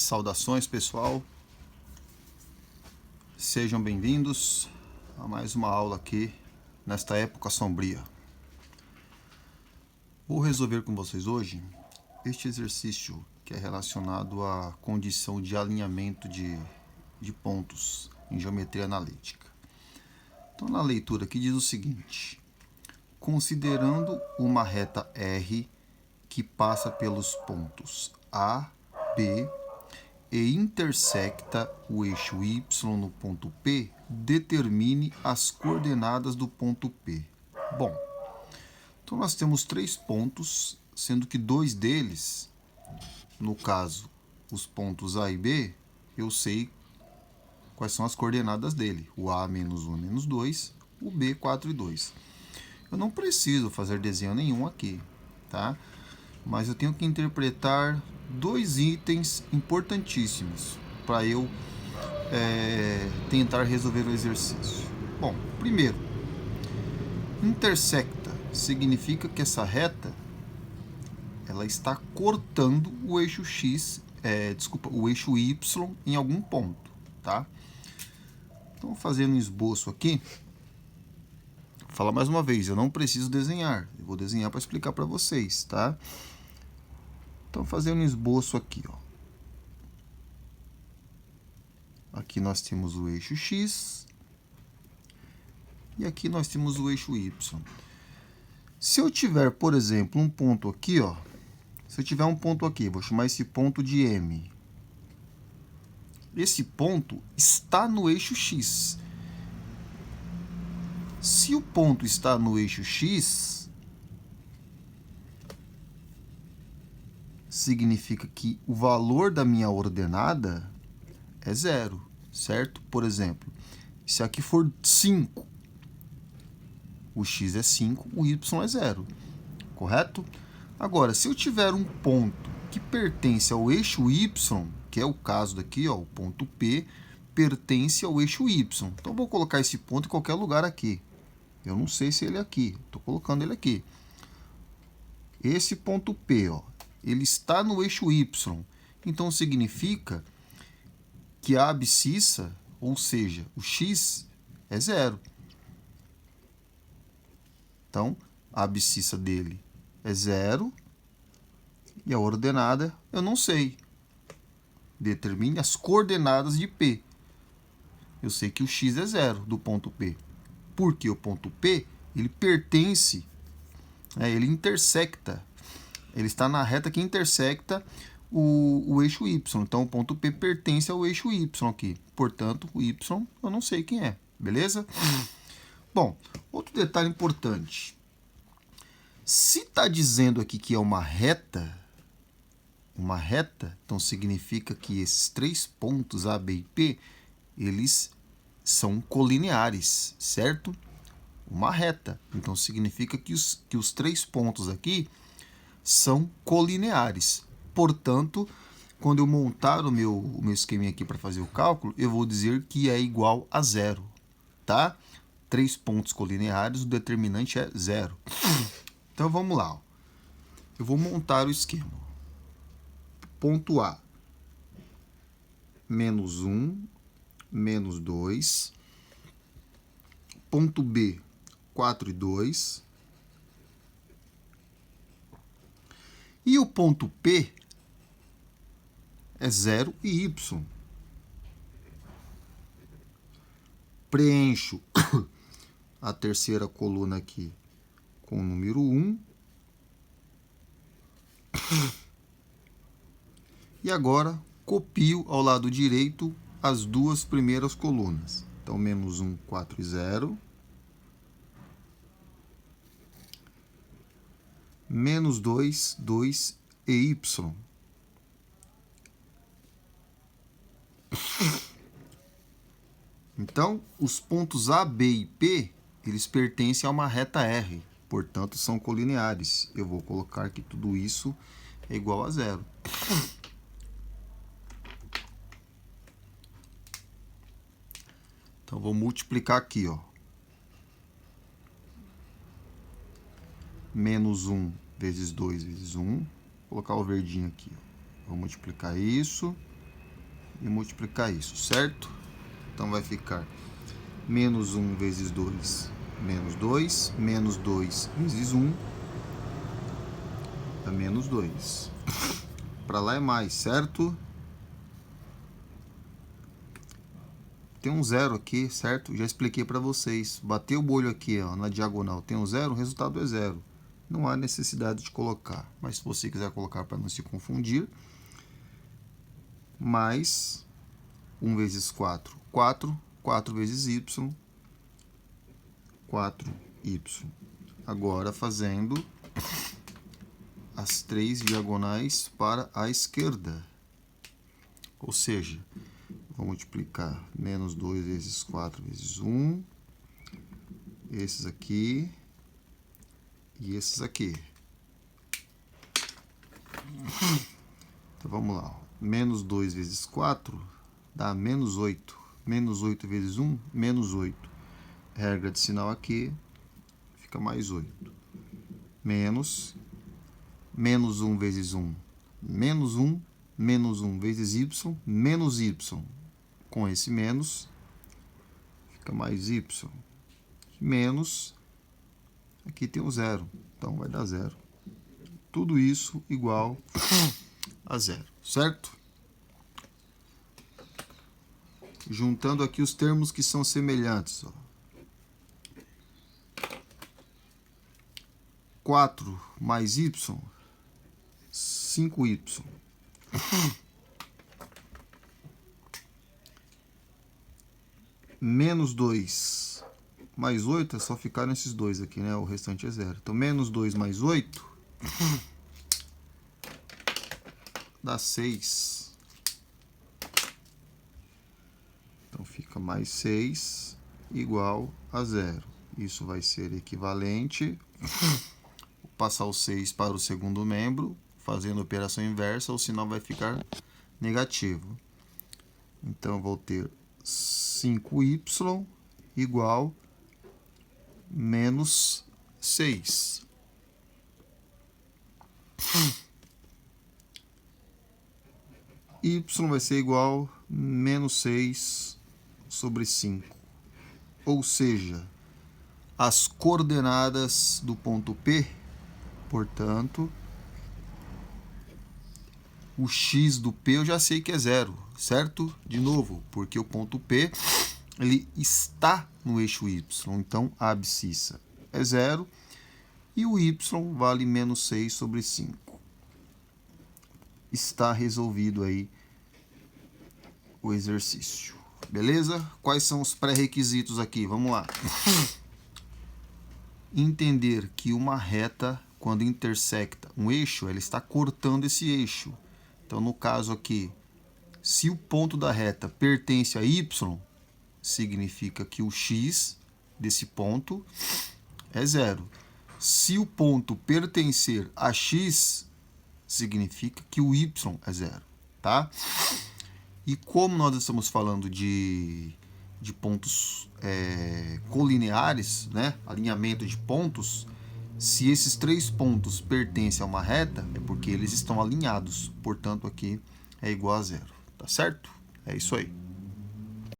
Saudações, pessoal, sejam bem-vindos a mais uma aula aqui nesta época sombria. Vou resolver com vocês hoje este exercício que é relacionado à condição de alinhamento de pontos em geometria analítica. Então, na leitura aqui diz o seguinte: considerando uma reta R que passa pelos pontos A, B e intersecta o eixo Y no ponto P, determine as coordenadas do ponto P. Bom, então nós temos 3 pontos, sendo que 2 deles, no caso, os pontos A e B, eu sei quais são as coordenadas dele. O A menos 1 menos 2, o B 4 e 2. Eu não preciso fazer desenho nenhum aqui, tá? Mas eu tenho que interpretar 2 itens importantíssimos para eu tentar resolver o exercício. Bom, primeiro, intersecta significa que essa reta ela está cortando o eixo X, o eixo Y em algum ponto, tá? Então, fazendo um esboço aqui, vou falar mais uma vez, eu não preciso desenhar, eu vou desenhar para explicar para vocês, tá? Então, fazendo um esboço aqui, ó. Aqui nós temos o eixo X e aqui nós temos o eixo Y. Se eu tiver, por exemplo, um ponto aqui, ó, se eu tiver um ponto aqui, vou chamar esse ponto de M. Esse ponto está no eixo X. Se o ponto está no eixo X, significa que o valor da minha ordenada é 0, certo? Por exemplo, se aqui for 5, o x é 5, o y é 0, correto? Agora, se eu tiver um ponto que pertence ao eixo y, que é o caso daqui, ó, o ponto P, pertence ao eixo y. Então, vou colocar esse ponto em qualquer lugar aqui. Eu não sei se ele é aqui, estou colocando ele aqui. Esse ponto P, ó, ele está no eixo y. Então, significa que a abscissa, ou seja, o x, é 0. Então, a abscissa dele é 0 e a ordenada eu não sei. Determine as coordenadas de P. Eu sei que o x é 0 do ponto P. Porque o ponto P, ele pertence, ele intersecta. Ele está na reta que intersecta o eixo Y. Então, o ponto P pertence ao eixo Y aqui. Portanto, o Y eu não sei quem é. Beleza? Bom, outro detalhe importante. Se está dizendo aqui que é uma reta, então significa que esses 3 pontos A, B e P, eles são colineares, certo? Uma reta. Então, significa que os 3 pontos aqui são colineares. Portanto, quando eu montar o meu esqueminha aqui para fazer o cálculo, eu vou dizer que é igual a 0, tá? 3 pontos colineares, o determinante é 0. Então, vamos lá. Ó. Eu vou montar o esquema. Ponto A, menos 1, menos 2. Ponto B, 4 e 2. E o ponto P é 0 e Y. Preencho a terceira coluna aqui com o número 1. E agora, copio ao lado direito as 2 primeiras colunas. Então, menos 1, 4 e 0. Menos 2, 2 e Y. Então, os pontos A, B e P, eles pertencem a uma reta R. Portanto, são colineares. Eu vou colocar que tudo isso é igual a 0. Então, vou multiplicar aqui, ó. Menos 1 vezes 2 vezes 1. Vou colocar o verdinho aqui. Ó. Vou multiplicar isso. e multiplicar isso, certo? Então vai ficar menos 1 vezes 2, menos 2, menos 2 vezes 1, é menos 2. Para lá é mais, certo? Tem um zero aqui, certo? Já expliquei para vocês. Bateu o olho aqui, ó, na diagonal, tem um zero, o resultado é zero. Não há necessidade de colocar. Mas se você quiser colocar para não se confundir, mais 1 vezes 4, 4. 4 vezes y, 4y. Agora fazendo as 3 diagonais para a esquerda. Ou seja, vou multiplicar menos 2 vezes 4 vezes 1, esses aqui e esses aqui. Então vamos lá. Menos 2 vezes 4 dá menos 8. Menos 8 vezes 1, menos 8. Regra de sinal aqui, fica mais 8. Menos 1 vezes 1, menos 1. Menos 1 vezes y, menos y. Com esse menos, fica mais y. Menos, aqui tem um zero, então vai dar zero. Tudo isso igual a zero, certo? Juntando aqui os termos que são semelhantes. Ó. 4 mais y, 5y. Menos 2 mais 8 é só ficar nesses dois aqui, né? O restante é zero. Então, menos 2 mais 8 dá 6. Então, fica mais 6 igual a zero. Isso vai ser equivalente. Vou passar o 6 para o segundo membro. Fazendo a operação inversa, o sinal vai ficar negativo. Então, eu vou ter 5y igual menos 6. Y vai ser igual a menos 6 sobre 5. Ou seja, as coordenadas do ponto P, portanto, o x do P eu já sei que é zero, certo? De novo, porque o ponto P ele está no eixo y, então a abscissa é zero e o y vale menos 6 sobre 5. Está resolvido aí o exercício. Beleza? Quais são os pré-requisitos aqui? Vamos lá. Entender que uma reta, quando intersecta um eixo, ela está cortando esse eixo. Então, no caso aqui, se o ponto da reta pertence a y, significa que o x desse ponto é zero. Se o ponto pertencer a x, significa que o y é zero, tá? E como nós estamos falando de pontos colineares, né? Alinhamento de pontos, se esses 3 pontos pertencem a uma reta, é porque eles estão alinhados. Portanto, aqui é igual a zero. Tá certo? É isso aí.